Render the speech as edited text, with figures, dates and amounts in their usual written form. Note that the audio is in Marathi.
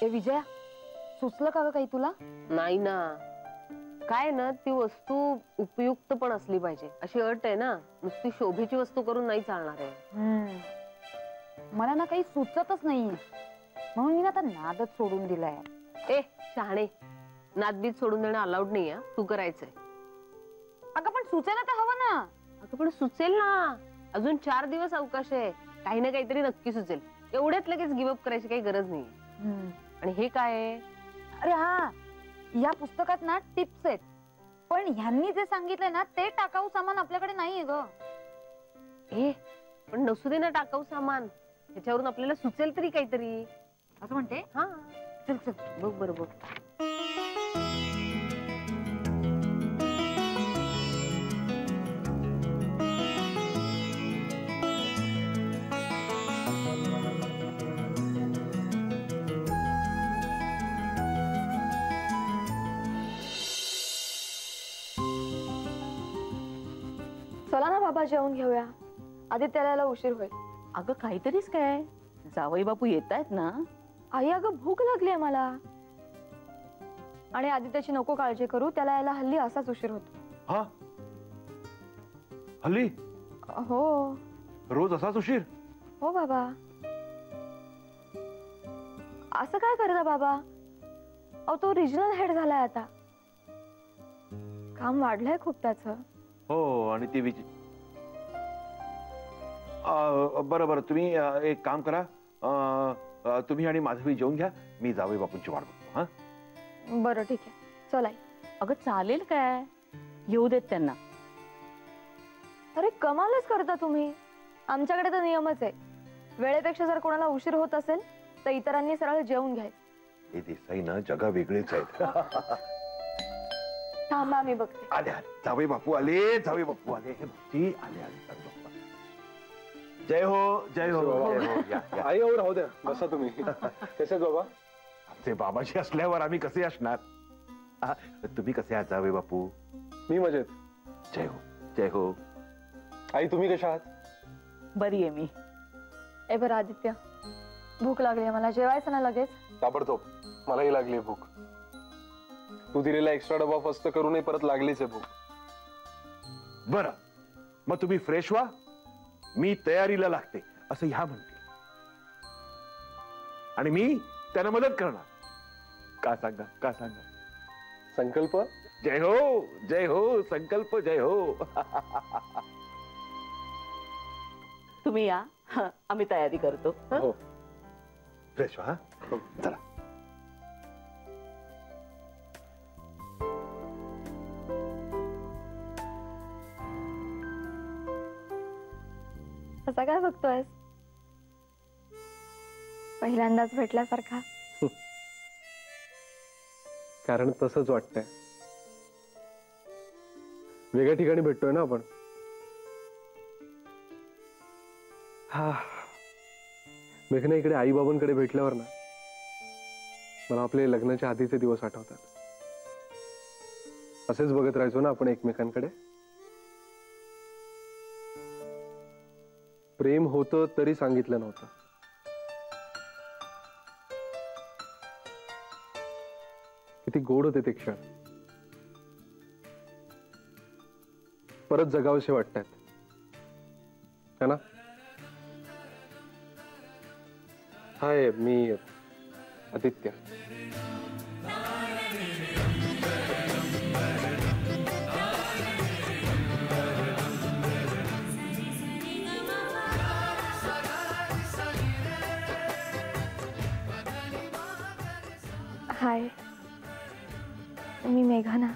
ए विजया, सुचलं का ग काही तुला? नाही ना, काय ना ती वस्तू उपयुक्त पण असली पाहिजे अशी अट आहे ना. नुसती शोभेची वस्तू करून नाही चालणार आहे. मला ना काही सुचतच नाहीये, म्हणून मी ना आता नादच सोडून दिलाय. ए शहाणे, नादबीज सोडून देणं अलाउड नाही आहे. तू करायचंय. अगं पण सुचायला तर हवं ना. अगं पण सुचेल ना, अजून 4 दिवस अवकाश आहे. काही ना काहीतरी नक्की सुचेल. एवढ्यात लगेच गिव्हअप करायची काही गरज नाही. आणि हे काय आहे? अरे हा, या पुस्तकात ना टिप्स आहेत, पण ह्यांनी जे सांगितलंय ना ते टाकाऊ सामान आपल्याकडे नाहीये ग. ए पण नसू दे ना टाकाऊ सामान, ह्याच्यावरून आपल्याला सुचेल तरी काहीतरी. असं म्हणते? हा चल चल बघ बरोबर. चला ना बाबा, जेवून घेऊया. आदित्याला यायला उशीर होईल. अगं काहीतरीच काय, जावई बापू येतायत ना. आई अगं भूक लागली मला. आणि आदित्याची नको काळजी करू, त्याला यायला हल्ली असाच उशीर होतो. हा हल्ली? हो. रोज असाच उशीर? हो बाबा. असं काय करता बाबा? अहो तो रिजनल हेड झालाय आता. काम वाढलंय खूप त्याचं. हो. आणि ती बरं बरं, तुम्ही एक काम करा, तुम्ही आणि माधवी जेवून घ्या, मी जावई बापूंची वाट बघतो. हा बरं ठीक आहे, चल आई. अगं चालेल काय, येऊ देत त्यांना. अरे कमालच करता तुम्ही. आमच्याकडे तर नियमच आहे, वेळेपेक्षा जर कोणाला उशीर होत असेल तर इतरांनी सरळ जेवून घ्यायचं. हे देसाई ना जगा वेगळेच आहेत. थांबा मी बघते. आले आले, जावई बापू आले, जावई बापू आले. हे भक्ती आले आले. जय हो जय हो जय हो. या या. आई और राहू द्या, बसा तुम्ही. कसे बाबा? आमचे बाबाशी असल्यावर आम्ही कसे असणार? तुम्ही कसे आहात जावई बापू? मी मजेत. जय हो जय हो. आई तुम्ही कशा आहात? बरी आहे मी. ए बरं आदित्य, भूक लागली मला, जेवायचं ना लगेच? ताबडतोब, मलाही लागली भूक. तू दिलेला एक्स्ट्रा डबा फस्त करूनही परत लागलीच आहे भूक. बरं, मग तुम्ही फ्रेश व्हा, मी तयारीला लागते असं ह्या म्हणते. आणि मी त्यांना मदत करणार. का सांगा, का सांगा? संकल्प? जय हो जय हो, संकल्प जय हो. तुम्ही या, आम्ही तयारी करतो. हो. फ्रेश व्हा. चला. असा काय बघतोयस? पहिल्यांदाच भेटल्यासारखा. कारण तसंच वाटतंय. वेगळ्या ठिकाणी भेटतोय ना आपण. हा, मेघना इकडे आई बाबांकडे भेटल्यावर ना मला आपले लग्नाच्या आधीचे दिवस आठवतात. असेच बघत राहायचो ना आपण एकमेकांकडे. प्रेम होतं तरी सांगितलं नव्हतं. किती गोड होते ते क्षण. परत जगावसे वाटतात है ना? हाय, मी आदित्य. हाय, मी मेघना.